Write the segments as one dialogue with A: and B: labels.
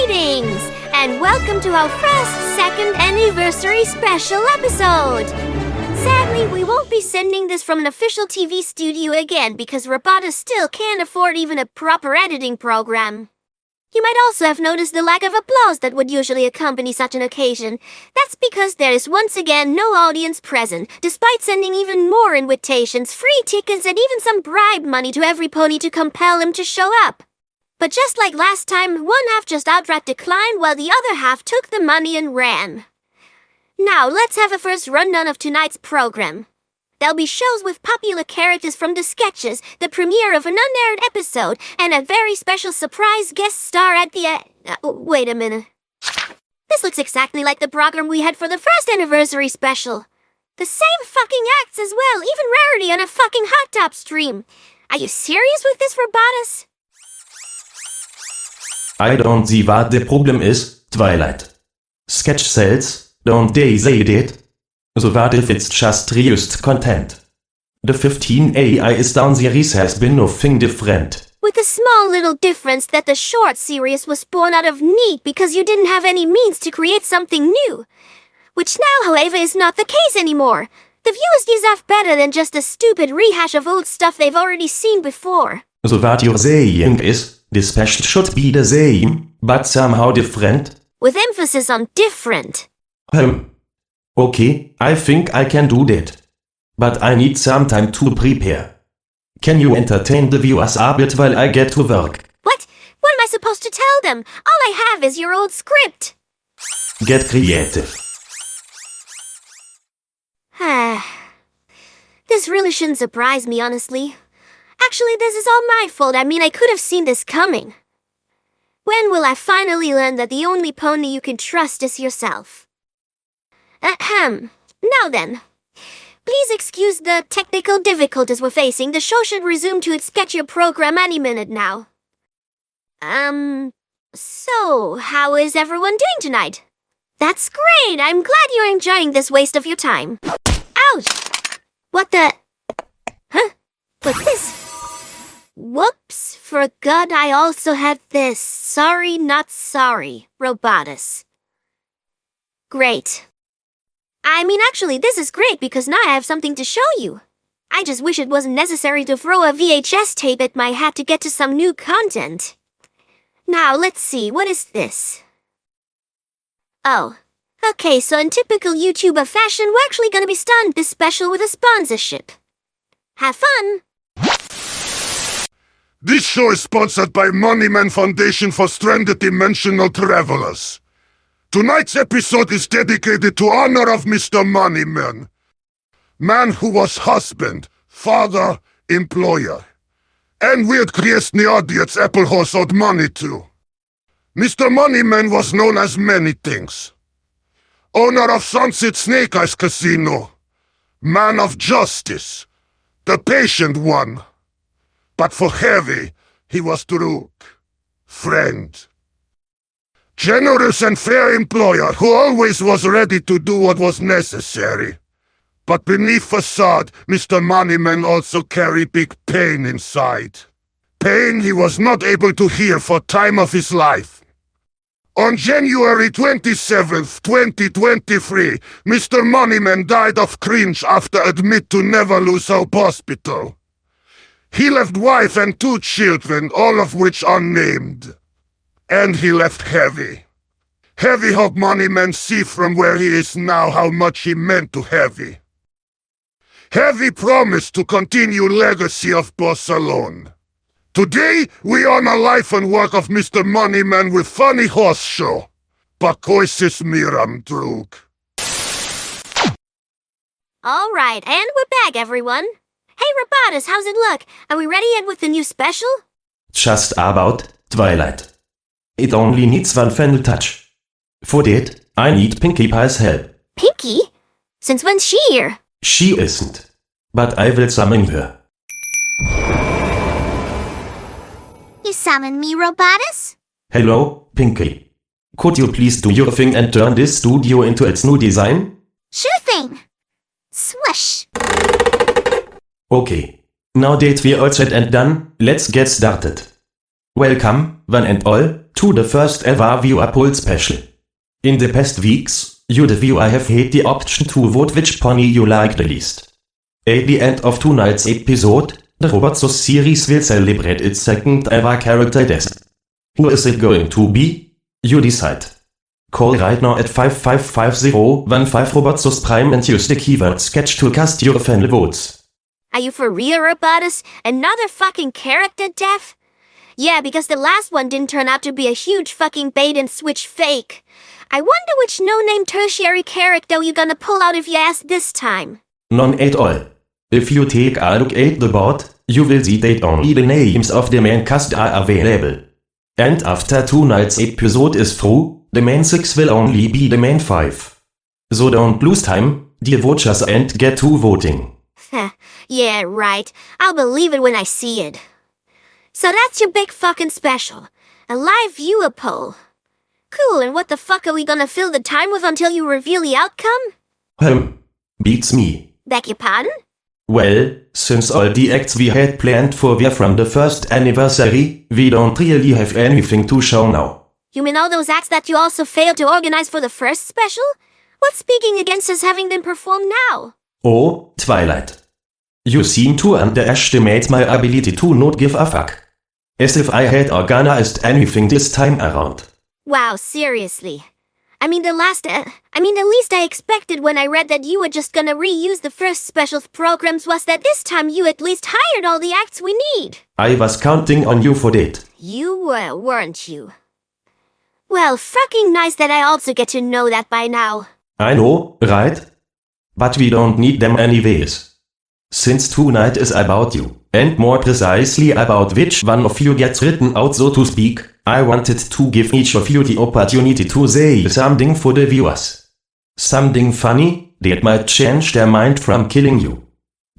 A: Greetings, and welcome to our first second anniversary special episode. Sadly, we won't be sending this from an official TV studio again because Robotus still can't afford even a proper editing program. You might also have noticed the lack of applause that would usually accompany such an occasion. That's because there is once again no audience present, despite sending even more invitations, free tickets, and even some bribe money to every pony to compel him to show up. But just like last time, one half just outright declined while the other half took the money and ran. Now, let's have a first rundown of tonight's program. There'll be shows with popular characters from the sketches, the premiere of an unaired episode, and a very special surprise guest star at the wait a minute. This looks exactly like the program we had for the first anniversary special. The same fucking acts as well, even Rarity on a fucking hot top stream. Are you serious with this, Robotus?
B: I don't see what the problem is, Twilight. Sketch sells, don't they say it? So what if it's just reused content? The 15 AI down series has been nothing different.
A: With the small little difference that the short series was born out of need because you didn't have any means to create something new. Which now, however, is not the case anymore. The viewers deserve better than just a stupid rehash of old stuff they've already seen before.
B: So what you're saying is, the special should be the same, but somehow different?
A: With emphasis on different.
B: Okay, I think I can do that. But I need some time to prepare. Can you entertain the viewers a bit while I get to work?
A: What? What am I supposed to tell them? All I have is your old script.
B: Get creative.
A: This really shouldn't surprise me, honestly. Actually, this is all my fault. I mean, I could have seen this coming. When will I finally learn that the only pony you can trust is yourself? Now then. Please excuse the technical difficulties we're facing. The show should resume to its sketchier program any minute now. So, how is everyone doing tonight? That's great! I'm glad you're enjoying this waste of your time. Ouch! What the... Huh? What's this? Whoops, forgot I also had this. Sorry, not sorry, Robotus. Great. I mean, actually, this is great because now I have something to show you. I just wish it wasn't necessary to throw a VHS tape at my hat to get to some new content. Now, let's see, what is this? Oh, okay, so in typical YouTuber fashion, we're actually gonna be starting this special with a sponsorship. Have fun!
C: This show is sponsored by Moneyman Foundation for Stranded Dimensional Travelers. Tonight's episode is dedicated to honor of Mr. Moneyman. Man who was husband, father, employer. And weird Kristny audience Apple horse owed money to. Mr. Moneyman was known as many things. Owner of Sunset Snake Eyes Casino. Man of justice. The patient one. But for Heavy, he was true. Friend. Generous and fair employer who always was ready to do what was necessary. But beneath facade, Mr. Moneyman also carried big pain inside. Pain he was not able to heal for time of his life. On January 27th, 2023, Mr. Moneyman died of cringe after admit to Never Lose Hope Hospital. He left wife and 2 children, all of which unnamed. And he left Heavy. Heavy hope Moneyman see from where he is now how much he meant to Heavy. Heavy promised to continue legacy of Boss Alone. Today, we honor life and work of Mr. Moneyman with funny horse show. Pakoisis Miram Drug.
A: Alright, and we're back, everyone. Hey, Robotus, how's it look? Are we ready yet with the new special?
B: Just about, Twilight. It only needs one final touch. For that, I need Pinkie Pie's help.
A: Pinkie? Since when's she here?
B: She isn't. But I will summon her.
A: You summon me, Robotus?
B: Hello, Pinkie. Could you please do your thing and turn this studio into its new design?
A: Sure thing. Swish.
B: Okay. Now that we're all set and done, let's get started. Welcome, one and all, to the first ever viewer poll special. In the past weeks, you the viewer have had the option to vote which pony you like the least. At the end of tonight's episode, the Robots series will celebrate its second ever character death. Who is it going to be? You decide. Call right now at 555015 Robots Prime and use the keyword sketch to cast your final votes.
A: Are you for real, Robotus? Another fucking character death? Yeah, because the last one didn't turn out to be a huge fucking bait and switch fake. I wonder which no-name tertiary character you're gonna pull out if you ask this time.
B: None at all. If you take a look at the board, you will see that only the names of the main cast are available. And after tonight's episode is through, the main 6 will only be the main 5. So don't lose time, dear watchers, and get to voting.
A: Yeah, right. I'll believe it when I see it. So that's your big fucking special. A live viewer poll. Cool, and what the fuck are we gonna fill the time with until you reveal the outcome?
B: Beats me.
A: Beg your pardon?
B: Well, since all the acts we had planned for were from the first anniversary, we don't really have anything to show now.
A: You mean all those acts that you also failed to organize for the first special? What's speaking against us having them performed now?
B: Oh, Twilight. You seem to underestimate my ability to not give a fuck. As if I had organized anything this time around.
A: Wow, seriously. The least I expected when I read that you were just gonna reuse the first special's programs was that this time you at least hired all the acts we need.
B: I was counting on you for that.
A: You were, weren't you? Well, fucking nice that I also get to know that by now.
B: I know, right? But we don't need them anyways. Since tonight is about you, and more precisely about which one of you gets written out, so to speak, I wanted to give each of you the opportunity to say something for the viewers. Something funny that might change their mind from killing you.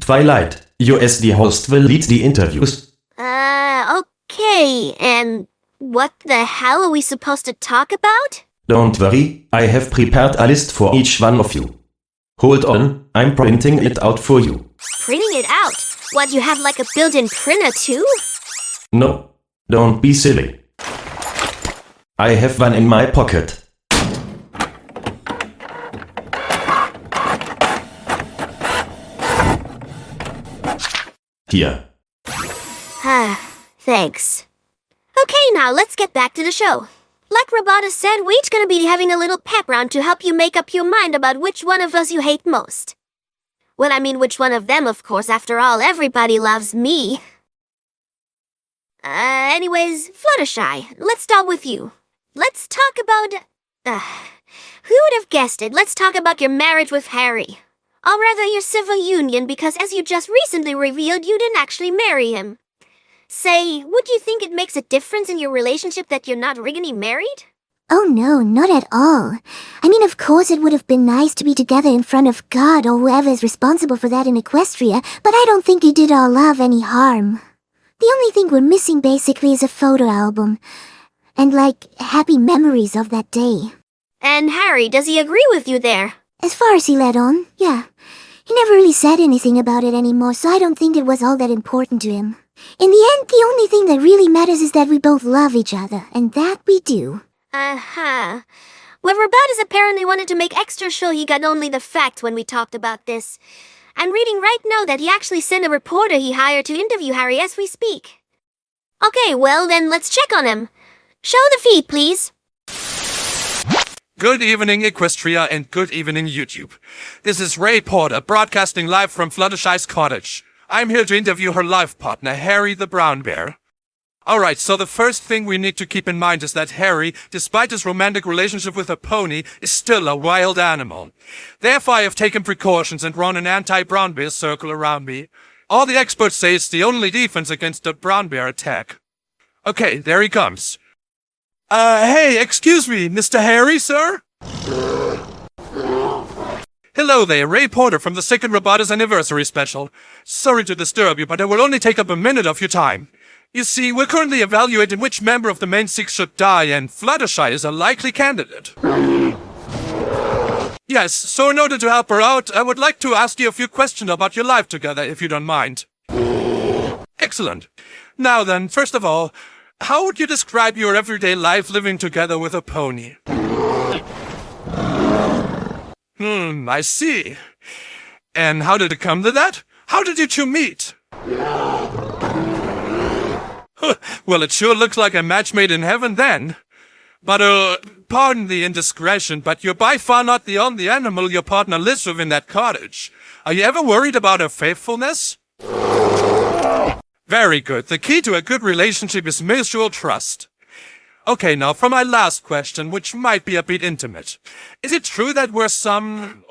B: Twilight, you as the host will lead the interviews.
A: Okay, and what the hell are we supposed to talk about?
B: Don't worry, I have prepared a list for each one of you. Hold on, I'm printing it out for you.
A: Printing it out? What, you have like a built-in printer too?
B: No, don't be silly. I have one in my pocket. Here.
A: Thanks. Okay, now let's get back to the show. Like Robotus said, we're each gonna be having a little pep round to help you make up your mind about which one of us you hate most. Well, I mean which one of them, of course. After all, everybody loves me. Anyways, Fluttershy, let's start with you. Let's talk about... who would have guessed it? Let's talk about your marriage with Harry. Or rather, your civil union, because as you just recently revealed, you didn't actually marry him. Say, would you think it makes a difference in your relationship that you're not really married?
D: Oh no, not at all. I mean, of course it would have been nice to be together in front of God or whoever is responsible for that in Equestria, but I don't think it did our love any harm. The only thing we're missing basically is a photo album. And happy memories of that day.
A: And Harry, does he agree with you there?
D: As far as he let on, yeah. He never really said anything about it anymore, so I don't think it was all that important to him. In the end, the only thing that really matters is that we both love each other, and that we do.
A: Well, Robotus apparently wanted to make extra sure he got only the facts when we talked about this. I'm reading right now that he actually sent a reporter he hired to interview Harry as we speak. Okay, well then let's check on him. Show the feed, please.
E: Good evening, Equestria, and good evening, YouTube. This is Ray Porter, broadcasting live from Fluttershy's cottage. I'm here to interview her life partner, Harry the Brown Bear. Alright, so the first thing we need to keep in mind is that Harry, despite his romantic relationship with a pony, is still a wild animal. Therefore, I have taken precautions and run an anti-brown bear circle around me. All the experts say it's the only defense against a brown bear attack. Okay, there he comes. Hey, excuse me, Mr. Harry, sir? Hello there, Ray Porter from the second Robotus anniversary special. Sorry to disturb you, but I will only take up a minute of your time. You see, we're currently evaluating which member of the main 6 should die, and Fluttershy is a likely candidate. Yes, so in order to help her out, I would like to ask you a few questions about your life together, if you don't mind. Excellent. Now then, first of all, How would you describe your everyday life living together with a pony? I see. And how did it come to that? How did you two meet? Well, it sure looks like a match made in heaven then. But, pardon the indiscretion, but you're by far not the only animal your partner lives with in that cottage. Are you ever worried about her faithfulness? Very good. The key to a good relationship is mutual trust. Okay, now for my last question, which might be a bit intimate. Is it true that were some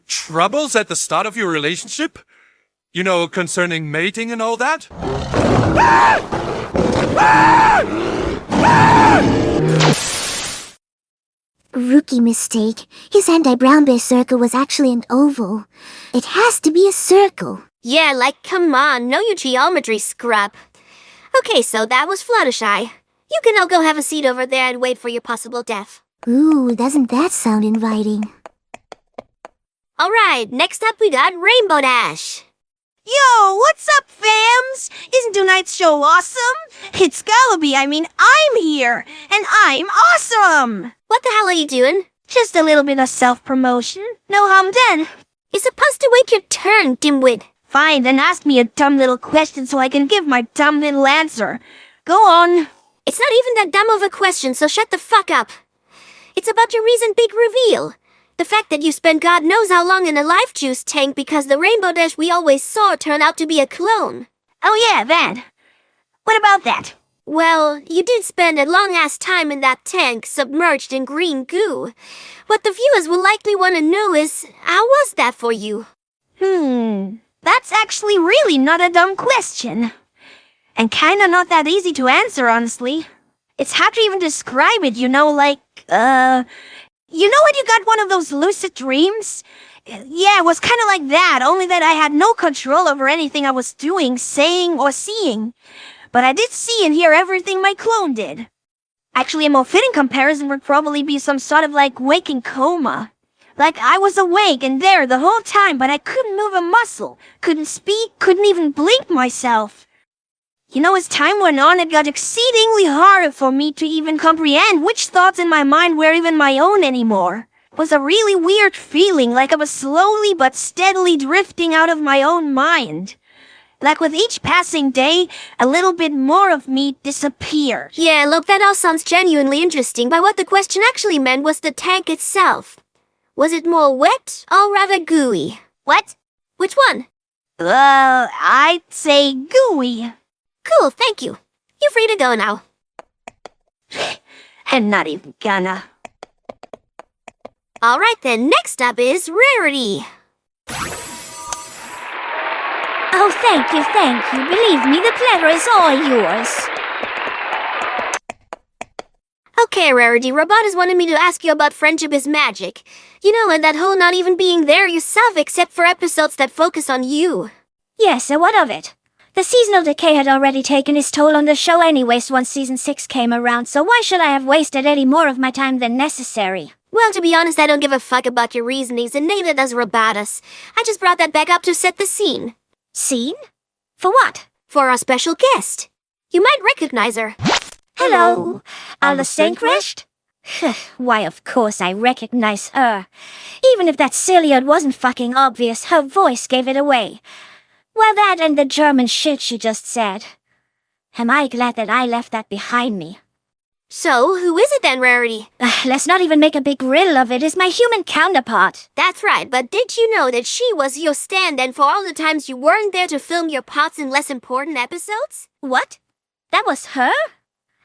E: troubles at the start of your relationship? You know, concerning mating and all that?
D: Rookie mistake. His anti-brown bear circle was actually an oval. It has to be a circle.
A: Yeah, like, come on, know your geometry, scrub. Okay, so that was Fluttershy. You can all go have a seat over there and wait for your possible death.
D: Ooh, doesn't that sound inviting?
A: Alright, next up we got Rainbow Dash.
F: Yo, what's up, fams? Isn't tonight's show awesome? It's Galaby, I'm here, and I'm awesome!
A: What the hell are you doing?
F: Just a little bit of self-promotion. No harm done.
A: You're supposed to wait your turn, dimwit.
F: Fine, then ask me a dumb little question so I can give my dumb little answer. Go on.
A: It's not even that dumb of a question, so shut the fuck up. It's about your recent big reveal. The fact that you spent God knows how long in a life juice tank because the Rainbow Dash we always saw turned out to be a clone.
F: Oh yeah, that. What about that?
A: Well, you did spend a long-ass time in that tank, submerged in green goo. What the viewers will likely want to know is, how was that for you?
F: That's actually really not a dumb question. And kinda not that easy to answer, honestly. It's hard to even describe it, you know, like, you know when you got one of those lucid dreams? Yeah, it was kinda like that, only that I had no control over anything I was doing, saying, or seeing. But I did see and hear everything my clone did. Actually, a more fitting comparison would probably be some sort of like waking coma. Like I was awake and there the whole time, but I couldn't move a muscle, couldn't speak, couldn't even blink myself. You know, as time went on, it got exceedingly hard for me to even comprehend which thoughts in my mind were even my own anymore. It was a really weird feeling, like I was slowly but steadily drifting out of my own mind. Like with each passing day, a little bit more of me disappeared.
A: Yeah, look, that all sounds genuinely interesting, but what the question actually meant was the tank itself. Was it more wet or rather gooey?
F: What?
A: Which one?
F: I'd say gooey.
A: Cool, thank you. You're free to go now.
F: I'm not even gonna.
A: Alright then, next up is Rarity.
D: Oh, thank you. Believe me, the pleasure is all yours.
A: Okay, Rarity, Robotas wanted me to ask you about friendship is magic. You know, and that whole not even being there yourself except for episodes that focus on you.
G: Yes, so what of it? The seasonal decay had already taken its toll on the show anyways once season 6 came around, so why should I have wasted any more of my time than necessary?
A: Well, to be honest, I don't give a fuck about your reasonings, and neither does Robotas. I just brought that back up to set the scene.
G: Scene? For what?
A: For our special guest. You might recognize her.
G: Hello, Alda Stankrest? Why, of course I recognize her. Even if that silliard wasn't fucking obvious, her voice gave it away. Well, that and the German shit she just said. Am I glad that I left that behind me?
A: So, who is it then, Rarity?
G: Let's not even make a big riddle of it. It's my human counterpart.
A: That's right, but did you know that she was your stand-in for all the times you weren't there to film your parts in less important episodes?
G: What? That was her?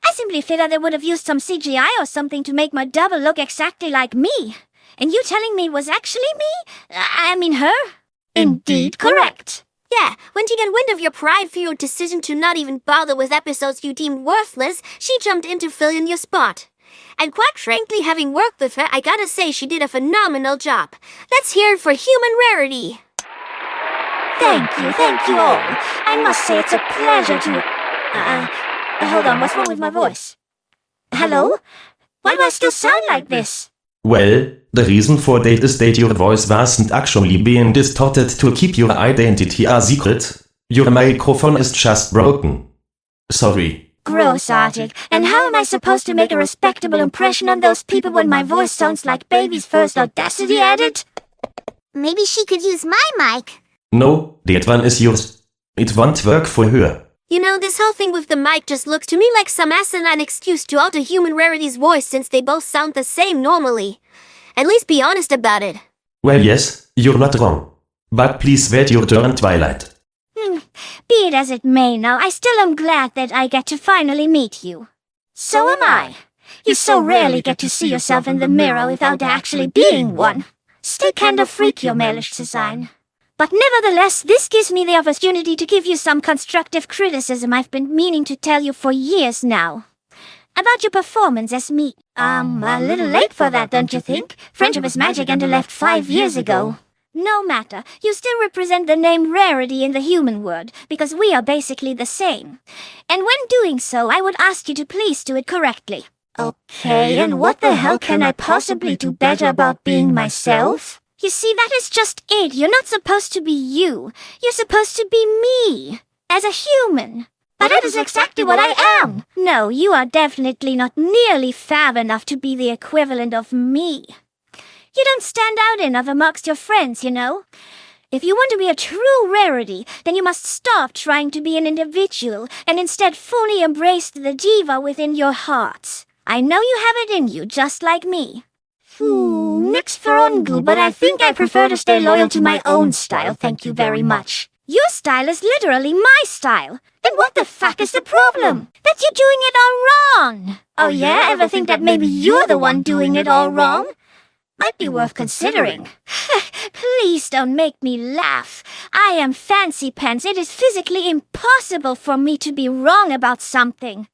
G: I simply figured they would have used some CGI or something to make my double look exactly like me. And you telling me it was actually me? I mean her? Indeed correct.
A: Yeah, when she got wind of your pride-fueled decision to not even bother with episodes you deemed worthless, she jumped in to fill in your spot. And quite frankly, having worked with her, I gotta say she did a phenomenal job. Let's hear it for Human Rarity.
G: Thank you all. I must say it's a pleasure to... hold on, what's wrong with my voice? Hello? Why do I still sound like this?
B: Well, the reason for that is that your voice wasn't actually being distorted to keep your identity a secret. Your microphone is just broken. Sorry,
G: Grossartig. And how am I supposed to make a respectable impression on those people when my voice sounds like baby's first Audacity edit?
D: Maybe she could use my mic.
B: No, that one is yours. It won't work for her.
A: You know, this whole thing with the mic just looks to me like some asinine excuse to alter human Rarity's voice since they both sound the same normally. At least be honest about it.
B: Well, yes, you're not wrong. But please wait your turn, Twilight.
G: Be it as it may now, I still am glad that I get to finally meet you. So am I. You so rarely get to see yourself in the mirror without actually being one. Still kind of freak your malish design. But nevertheless, this gives me the opportunity to give you some constructive criticism I've been meaning to tell you for years now. About your performance as me. A little late for that, don't you think? Friendship is magic and I left 5 years ago. No matter, you still represent the name Rarity in the human world, because we are basically the same. And when doing so, I would ask you to please do it correctly. Okay, and what the hell can I possibly do better about being myself? You see, that is just it. You're not supposed to be you. You're supposed to be me, as a human. But that is exactly what I am. No, you are definitely not nearly fab enough to be the equivalent of me. You don't stand out enough amongst your friends, you know. If you want to be a true Rarity, then you must stop trying to be an individual and instead fully embrace the diva within your hearts. I know you have it in you, just like me. Nix for ungle, but I think I prefer to stay loyal to my own style, thank you very much. Your style is literally my style. Then what the fuck is the problem? That you're doing it all wrong. Oh yeah, ever think that maybe you're the one doing it all wrong? Might be worth considering. Please don't make me laugh. I am Fancy Pants. It is physically impossible for me to be wrong about something.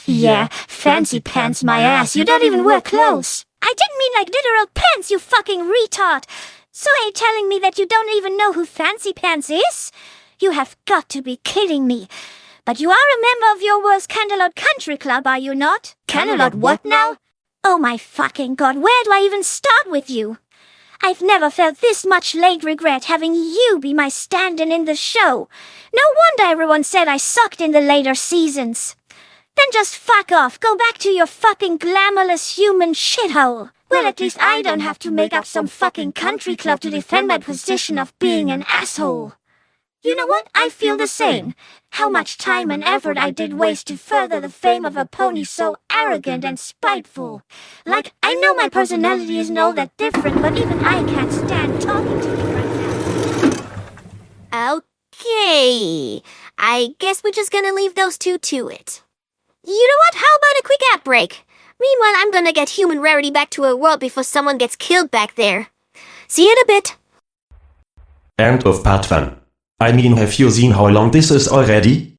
G: Yeah, Fancy Pants my ass. You don't even wear clothes. I didn't mean like literal pants, you fucking retard. So are you telling me that you don't even know who Fancy Pants is? You have got to be kidding me. But you are a member of your world's Canterlot Country Club, are you not? Canterlot what now? Oh my fucking god, where do I even start with you? I've never felt this much late regret having you be my stand-in in the show. No wonder everyone said I sucked in the later seasons. Then just fuck off, go back to your fucking glamourless human shithole. Well, at least I don't have to make up some fucking country club to defend my position of being an asshole. You know what? I feel the same. How much time and effort I did waste to further the fame of a pony so arrogant and spiteful. Like, I know my personality isn't all that different, but even I can't stand talking to you right now.
A: Okay. I guess we're just gonna leave those two to it. You know what? How about a quick ad break? Meanwhile, I'm gonna get human Rarity back to her world before someone gets killed back there. See you in a bit.
B: End of part 1. I mean, have you seen how long this is already?